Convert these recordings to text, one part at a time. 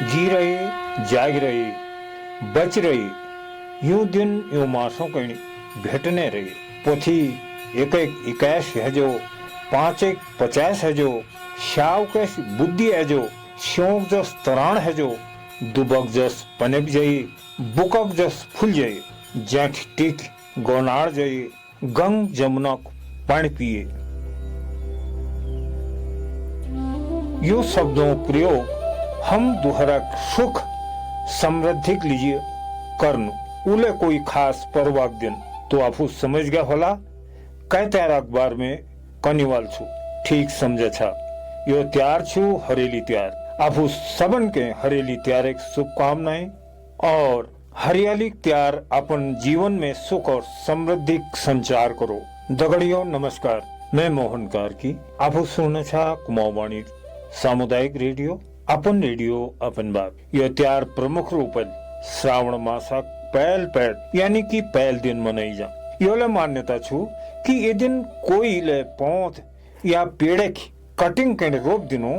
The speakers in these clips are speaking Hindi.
जी रहे, जाग रहे, बच रहे, यूं दिन यूं मासों कहीं भेटने रहे। पोथी एक एक 21 है जो, 5 एक 50 है जो, शाव कैसी बुद्धि है जो, शौक जस तराण है जो, दुबक जस पनप जाए, बुकक जस फुल जाए, जैठ टिक गोनाड़ जाए, गंग जमुना पानी पिए। यो शब्दों प्रयोग हम दोहरा सुख समृद्धि लीजिए करनु उले कोई खास परवाक दिन तो आप समझ गया होला। कई त्यार अखबार में कनिवाल छु ठीक समझे छा। यो त्यार छु हरेली त्यार। आप सबन के हरेली त्यार एक शुभकामनाएं और हरियाली त्यार अपन जीवन में सुख और समृद्धि संचार करो। दगड़ियों नमस्कार, मैं मोहन कार्की। आप सुनने छा कुमाऊवाणी सामुदायिक रेडियो अपन बात। यह त्यार प्रमुख रूप श्रावण मासक पहल यानी कि पहल दिन मनाई जा। योले मान्यता छु कि ये दिन कोई ले पौध या पेड़ की कटिंग के रोप दिनो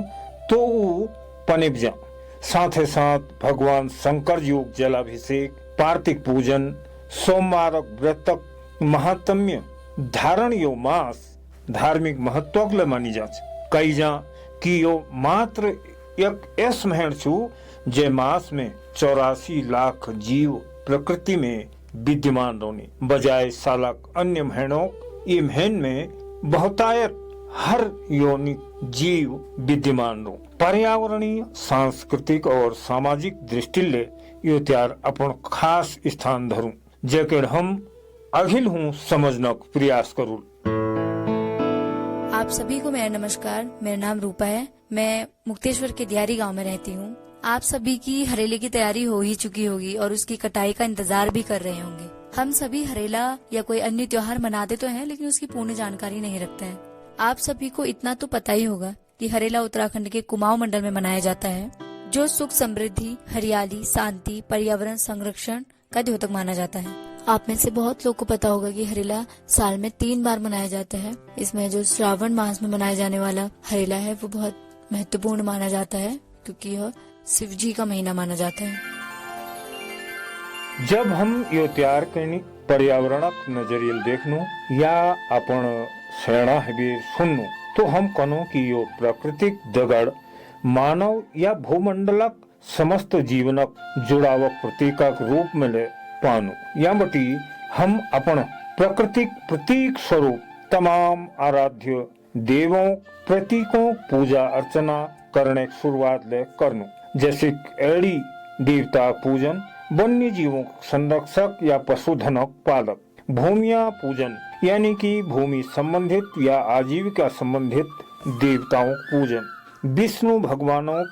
तो वो पनिप जा। साथ ही साथ भगवान शंकर योग जलाभिषेक, पार्थिक पूजन, सोमवार व्रतक महात्म्य धारण यो मास धार्मिक महत्व ले मानी जा। कई जा कि यो मात्र एक ऐस महीन छु जे मास में 84 लाख जीव प्रकृति में विद्यमान रहने बजाय सालक अन्य महीनों ये महीन में बहुतायत हर योनि जीव विद्यमान रहो। पर्यावरणीय, सांस्कृतिक और सामाजिक दृष्टि ले यो त्यार अपन खास स्थान धरूं जेके हम अघिल हूँ समझना प्रयास करूं। आप सभी को मेरा नमस्कार। मेरा नाम रूपा है। मैं मुक्तेश्वर के दियारी गांव में रहती हूँ। आप सभी की हरेले की तैयारी हो ही चुकी होगी और उसकी कटाई का इंतजार भी कर रहे होंगे। हम सभी हरेला या कोई अन्य त्योहार मनाते तो हैं, लेकिन उसकी पूर्ण जानकारी नहीं रखते हैं। आप सभी को इतना तो पता ही होगा कि हरेला उत्तराखंड के कुमाऊं मंडल में मनाया जाता है, जो सुख समृद्धि, हरियाली, शांति, पर्यावरण संरक्षण का द्योतक माना जाता है। आप में से बहुत लोग को पता होगा कि हरेला साल में 3 बार मनाया जाता है। इसमें जो श्रावण मास में मनाया जाने वाला हरेला है वो बहुत महत्वपूर्ण माना जाता है, क्योंकि यह शिव जी का महीना माना जाता है। जब हम यो त्यार करनी पर्यावरणक नजरियल देखनो या अपन सेना हबीर सुननो तो हम कनो कि यो प्राकृतिक दगड़ मानव या भूमंडलक समस्त जीवनक जुड़ावक प्रतीकक रूप में ले पानो। या बटी हम अपन प्राकृतिक प्रतीक स्वरूप तमाम आराध्य देवों प्रतीकों पूजा अर्चना करने की शुरुआत ले करनो, जैसे एड़ी देवता पूजन, वन्य जीवों संरक्षक या पशुधनक पालक, भूमिया पूजन यानी कि भूमि संबंधित या आजीविका संबंधित देवताओं पूजन, विष्णु भगवानों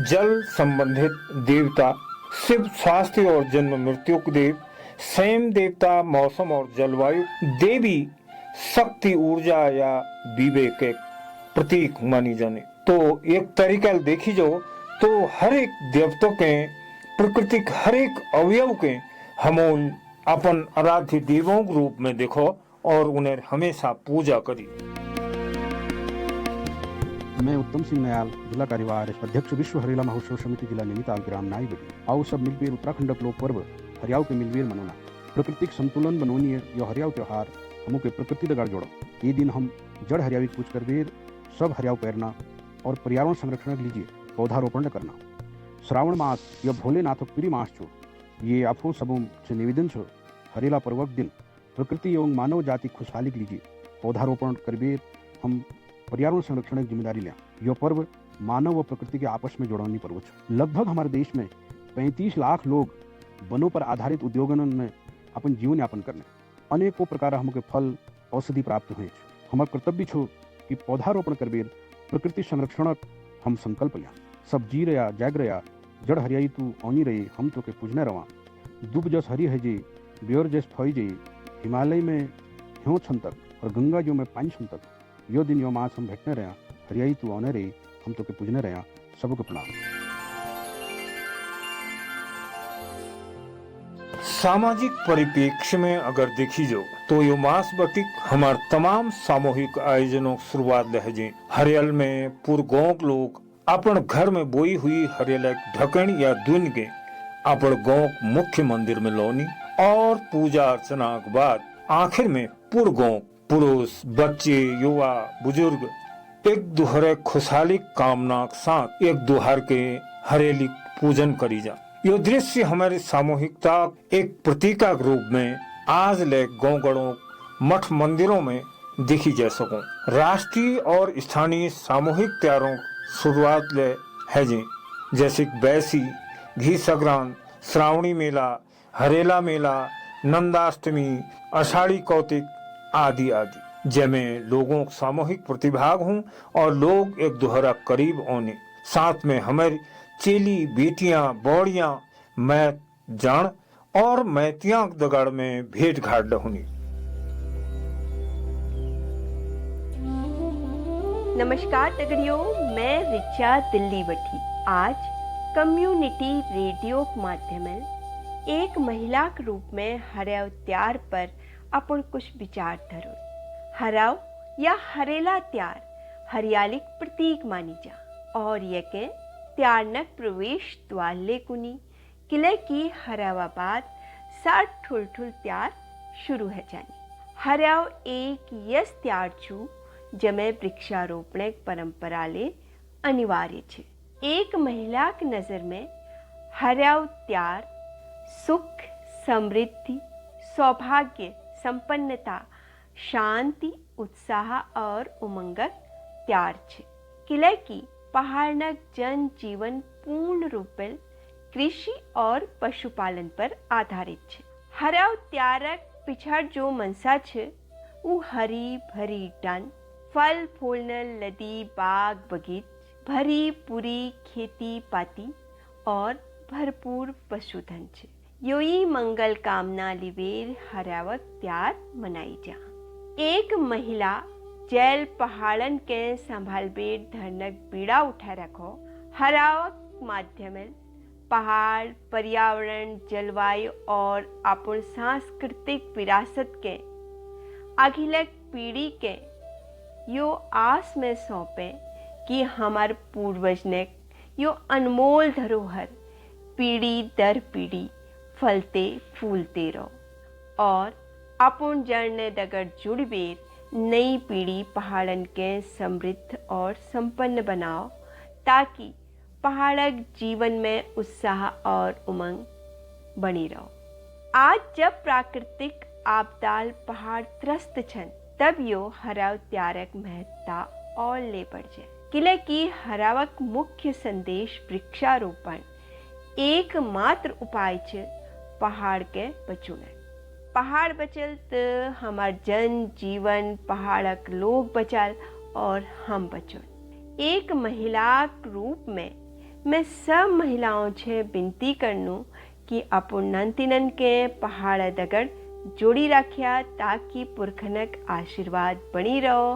जल संबंधित देवता, शिव स्वास्थ्य और जन्म मृत्यु के देव, स्वयं देवता मौसम और जलवायु, देवी शक्ति ऊर्जा या विवेक के प्रतीक मानी जाने। तो एक तरीका देखी जाओ तो हर एक देवता के प्रकृति हर एक अवयव के हम अपन आराध्य देवों के रूप में देखो और उन्हें हमेशा पूजा करी। मैं उत्तम सिंह नयाल, जिला कार्यवाह अध्यक्ष विश्व हरेला महोत्सव समिति जिला नैनीताल ग्राम नाईबटी। आओ सब मिलकर उत्तराखंड लोक पर्व हरियाव के मिलवेर मनाना। प्राकृतिक संतुलन बनोनी यो हरियाव त्योहार हमू के प्रकृति दगाड़ जोड़ो। ये दिन हम जड़ हरियावी पूछ कर वेर सब हरियाव पैरना और पर्यावरण संरक्षण लीजिए पौधारोपण करना। श्रावण मास यह भोलेनाथ प्रिय मास छो। ये आपो सबों से निवेदन छो हरेला पर्वक दिन प्रकृति एवं मानव जाति खुशहाली के लीजिए पौधारोपण करबेर हम पर्यावरण संरक्षण की जिम्मेदारी लें। यह पर्व मानव व प्रकृति के आपस में जोड़ने पर्व छो। लगभग हमारे देश में 35 लाख लोग वनों पर आधारित उद्योगों में अपन जीवन यापन करने अनेकों प्रकार हमके फल औषधि प्राप्त हुए। हमार कर्तव्य छो कि पौधारोपण करबेर प्रकृति संरक्षण हम संकल्प लिया। सब जी रहा जाग रहा जड़ हरियाई तू औनी रही हम तो के पूजने रवा। दुब जस हरी है जे ब्योर जस फई जे हिमालय में ह्यो छन तक और गंगा जो में पानी छन तक यो दिन यो मास हम भेटने रहा हरियाई तू औने रही हम तो के पूजने रहा। सबको प्रणाम। सामाजिक परिप्रेक्ष्य में अगर देखी जाओ तो यो मास बटिक हमार तमाम सामूहिक आयोजनों शुरुआत लहजे। हरियल में पूर्व गाँव लोग अपन घर में बोई हुई हरेला ढकन या दुन के अपन गांव मुख्य मंदिर में लौनी और पूजा अर्चना के बाद आखिर में पूरे गांव पुरुष बच्चे युवा बुजुर्ग एक दूहरे खुशहाली कामना के साथ एक दूहर के हरेली पूजन करी जा। यह दृश्य हमारी सामूहिकता एक प्रतीका के रूप में आज ले गाँव गढ़ों मठ मंदिरों में दिखी जा सको। राष्ट्रीय और स्थानीय सामूहिक त्योहारों शुरुआत ले है जैसे बैसी, घी संक्रांत, श्रावणी मेला, हरेला मेला, नंदाष्टमी, आषाढ़ी कौतिक आदि आदि, जिनमें लोगों का सामूहिक प्रतिभाग हूँ और लोग एक दूसरा करीब आने साथ में हमारी चेली बेटियां बौड़ियां मैं जान और मैतियां दगड़ में भेंट घाट होनी। नमस्कार दगड़ियों, मैं रिचा दिल्ली बठी। आज कम्युनिटी रेडियो के माध्यम एक महिला के रूप में हरियाव त्यार पर अपन कुछ विचार धरो। हराव या हरेला त्यार हरियाली प्रतीक मानी जा और ये के त्यारनक प्रवेश द्वार लेकुनी किले की हरावाबाद साठ ठुल ठुल त्यार शुरू है जानी। हराव एक यस त्यार छू जमे वृक्षारोपण परंपरा ले अनिवार्य छे। एक महिला की नजर में हराव त्यार सुख, समृद्धि, सौभाग्य, संपन्नता, शांति, उत्साह और उमंगक त्यार छे। किले की पहाड़नक जन जीवन पूर्ण रूपे कृषि और पशुपालन पर आधारित छे। हराव त्यारक पिछड़ जो मनसा छे वो हरी भरी टन, फल फूलने लदी बाग बगीच, भरी पूरी खेती पाती और भरपूर पशुधन छे। योई मंगल कामना लिवेर हरावक त्यार मनाई जा। एक महिला जैल पहाड़न के संभाल बेट धरनक बीड़ा उठा रखो। हरावक माध्यम पहाड़, पर्यावरण, जलवायु और अपन सांस्कृतिक विरासत के अगिलक पीढ़ी के यो आस में सौंपे कि हमार पूर्वज ने यो अनमोल धरोहर पीढ़ी दर पीढ़ी फलते फूलते रहो और अपन जड़ने दगड़ जुड़बेर नई पीढ़ी पहाड़न के समृद्ध और संपन्न बनाओ ताकि पहाड़क जीवन में उत्साह और उमंग बनी रहो। आज जब प्राकृतिक आपदाल पहाड़ त्रस्त छन तब यो हराव त्यारक महत्ता और ले बढ़ जाए। किले की हरावक मुख्य संदेश वृक्षारोपण एकमात्र उपाय छे पहाड़ के बचुने। पहाड़ बचल तो हमार जन जीवन, पहाड़क लोग बचल और हम बचल। एक महिला के रूप में मैं सब महिलाओं से विनती करनू कि अपन नंतिनन के पहाड़ दगड़ जोड़ी रखिया ताकि पुरखनक आशीर्वाद बनी रहो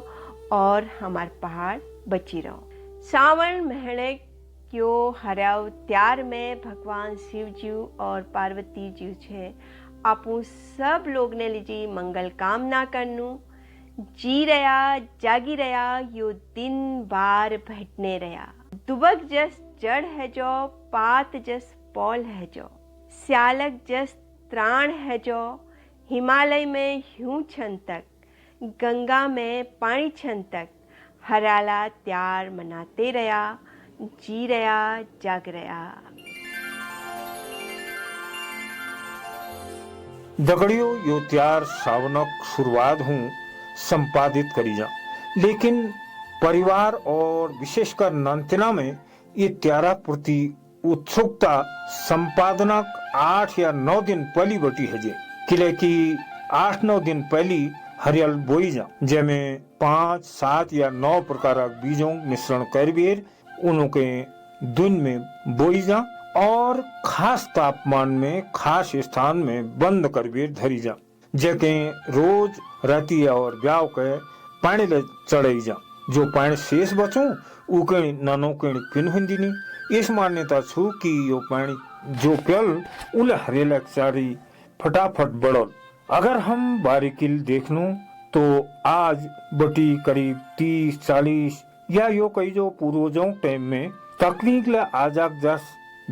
और हमार पहाड़ बची रहो। सावन महीने क्यों हराव त्यार में भगवान शिव जी और पार्वती जी छे आपू सब लोग ने लीजिए मंगल कामना करनू। जी रया जागी रया यो दिन बार भेटने रया। दुबक जस जड़ है जो, पात जस पौल है जो, स्यालक जस त्राण है जो, हिमालय में ह्यूं छन तक, गंगा में पानी छन तक हराला त्यार मनाते रया, जी रया जाग रया। दगड़ियों यो त्यार सावनक शुरुआत हूँ संपादित करी जा, लेकिन परिवार और विशेषकर नंतना में ये त्यारा प्रति उत्सुकता संपादनक 8 या 9 दिन पहली बटी है जे। किले की 8-9 दिन पहली हरियल बोई जा, जेमे 5, 7 या 9 प्रकार बीजों मिश्रण कर बेर उनके दुन में बोई जा और खास तापमान में खास स्थान में बंद कर बेर धरी जा, जेके रोज राती और ब्याव के पानी ले चढ़ाई जा। जो पानी शेष बचो उके नानो के पिन हुंदिनी। इस मान्यता छू कि यो पानी जो पियल उले हरेला चारी फटाफट बढ़ल। अगर हम बारीकिल देखनू तो आज बटी करीब 30-40 या यो कई जो पूर्वजों टाइम में तकनीक ले आजाक जस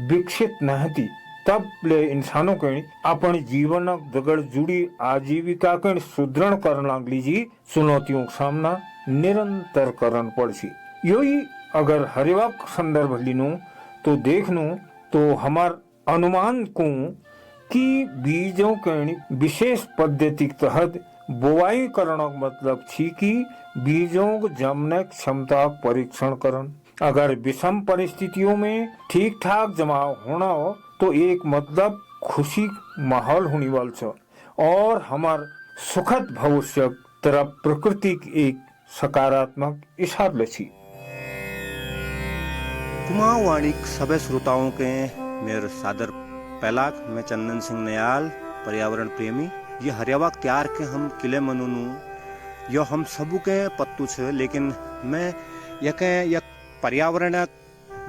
विकसित न हती तब ले इंसानों के अपन जीवन दगड़ जुड़ी आजीविका के सुदृढ़ करना लीजी चुनौतियों का सामना निरंतर करन पड़सी। यही अगर हरिवाक संदर्भ लिनू तो देखनू तो हमार अनुमान को कि बीजों के विशेष पद्धति के तहत बोवाई करना मतलब छी कि बीजों जमने क्षमता परीक्षण करन। अगर विषम परिस्थितियों में ठीक ठाक जमाव होना हो तो एक मतलब खुशी माहौल होने वाल छ और हमार सुखद भविष्य तरफ प्रकृति की एक सकारात्मक इशार लछी। कुमावाणिक सभी श्रोताओं के मेरे सादर पहलाक मैं चंदन सिंह नयाल पर्यावरण प्रेमी। ये हरियावाक त्यार के हम किले मनोनू यो हम सबू के पत्तू छ, लेकिन मैं यक पर्यावरण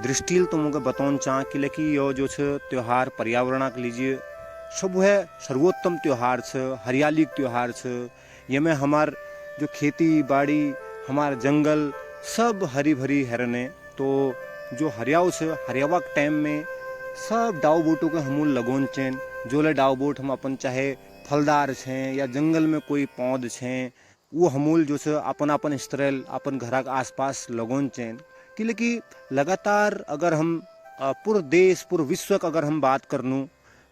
दृष्टि तो मुझे बताना चाह कि यो जो छ त्योहार पर्यावरण के लीजिए सब है सर्वोत्तम त्योहार छ, हरियाली त्योहार छ। ये में हमार जो खेती बाड़ी हमार जंगल सब हरी भरी हैरने तो जो हरियाव छ हरियावाक टाइम में सब डाव बोटों के हमूल लगोन चैन जोले डाव बोट हम अपन चाहे फलदार छें या जंगल में कोई पौध छें वो हमूल जो छ अपन अपन स्त्रल अपन घर के आसपास लगोन चैन कि लगातार अगर हम पूरे देश पूरे विश्व का अगर हम बात करनू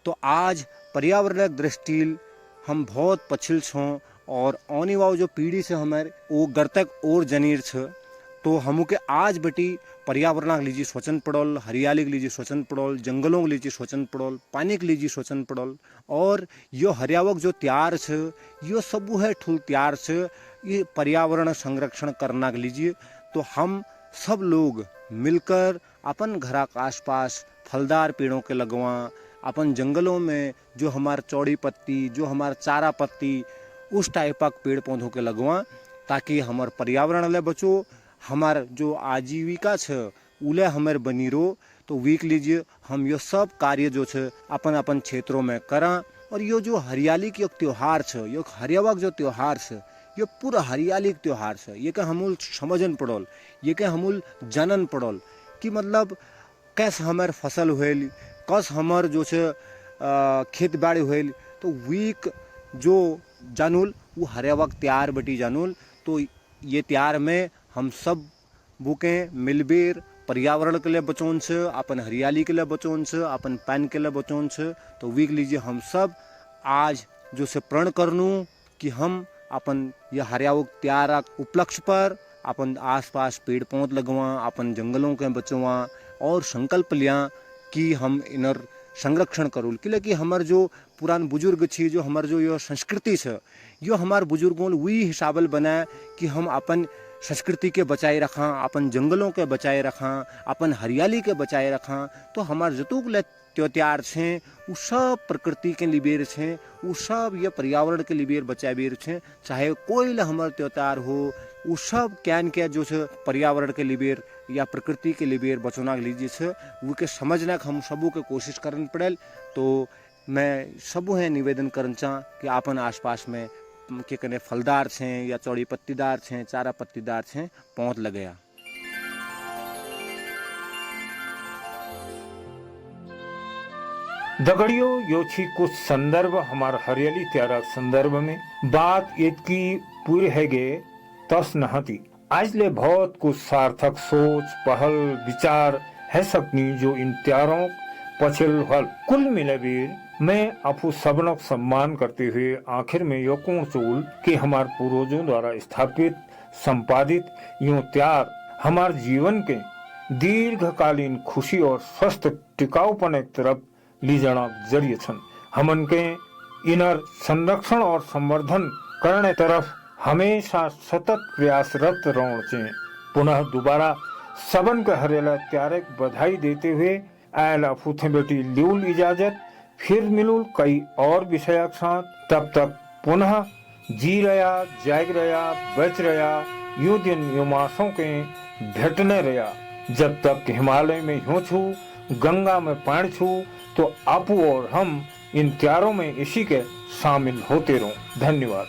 तो आज पर्यावरण दृष्टि हम बहुत पछिल छों और आने वाली जो पीढ़ी से हमारे वो घर तक और जनीर छ तो हमू के आज बेटी पर्यावरण के लीजिए सोचन पड़ल, हरियाली के लीजिए सोचन पड़ल, जंगलों के लीजिए सोचन पड़ल, पानी के लीजिए सोचन पड़ल और यो हरियावक जो त्यार छ यो सबू है ठुल त्यार छ ये पर्यावरण संरक्षण करना के लीजिए तो हम सब लोग मिलकर अपन घर के आसपास फलदार पेड़ों के लगवा, अपन जंगलों में जो हमार चौड़ी पत्ती जो हमार चारा पत्ती उस टाइप का पेड़ पौधों के लगवा ताकि हमार पर्यावरण ले बचो, हमार जो आजीविका छ उले हमार बनी रो। तो वीक लीजिए हम यो सब कार्य जो छ अपन अपन क्षेत्रों में करा और यो जो हरियाली की त्योहार छ यो हरियावाक जो त्योहार छ ये पूरा हरियाली त्योहार छ। ये के हमूल समझन पड़ल, ये के हमूल जानन पड़ल कि मतलब कैस हमार फसल हुएल, कस हमार जो छ खेत बाड़ी हुएल तो वीक जो जानूल वो हरियावाक त्यार बटी जानूल। तो ये त्यार में हम सब बुके मिलबेर पर्यावरण के लिए बचौन छ, अपन हरियाली के लिए बचौन छ, अपन पान के लिए बचौन छ। तो वीक लीजिए हम सब आज जो से प्रण करनू कि हम अपन यह हरियावक त्यार उपलक्ष्य पर अपन आसपास पेड़ पौध लगवा, अपन जंगलों के बचवा और संकल्प लिया कि हम इनर संरक्षण करूँ कि हमार जो पुरान बुजुर्ग छी जो हमार जो यो संस्कृति छ यो हमार बुजुर्गों वही हिसाबल बनाए कि हम अपन संस्कृति के बचाए रखा, अपन जंगलों के बचाए रखा, अपन हरियाली के बचाए रखा। तो हमार जतुक ले त्योहार छे वो सब प्रकृति के लिबेर छे, वो सब ये पर्यावरण के लिबेर बचाए बेर छे। चाहे कोई ले हमार त्योहार हो वो सब कैन के जो छे पर्यावरण के लिबेर या प्रकृति के लिबेर बचोना लीजिए छे वो के समझना हम सबू के कोशिश करन पड़ेल। तो मैं सबू है निवेदन करन चाह कि अपन आसपास में के कने फलदार छे या चौड़ी पत्तीदार छे चारा पत्तीदार छे पौध लगया। दगड़ियों यो छी कुछ संदर्भ हमार हरियाली त्यारा संदर्भ में बात इतकी पूरी है गे तस नहती आज ले बहुत कुछ सार्थक सोच पहल विचार है सकनी जो इन त्यारों पछिल हल कुल मिलावीर मैं आपू सबनों सम्मान करते हुए आखिर में यो कोण चूल कि हमार पूर्वजों द्वारा स्थापित संपादित यूं त्यार हमार जीवन के दीर्घकालीन खुशी और स्वस्थ टिकाऊपन की तरफ ली जाना जरिए छन। हमन के इनर संरक्षण और संवर्धन करने तरफ हमेशा सतत प्रयासरत रहना चाहिए। पुनः दोबारा सबन के हरेला त्यारे बधाई देते हुए आयल अफूथे बेटी ल्यूल इजाजत फिर मिलूल कई और विषय के साथ। तब तक पुनः जी रहा जाग रहा बच रहा यूं दिन यूं मासों के भेटने रहा। जब तक हिमालय में यूं छू गंगा में पानी छू तो आपू और हम इन त्यारों में इसी के शामिल होते रहो। धन्यवाद।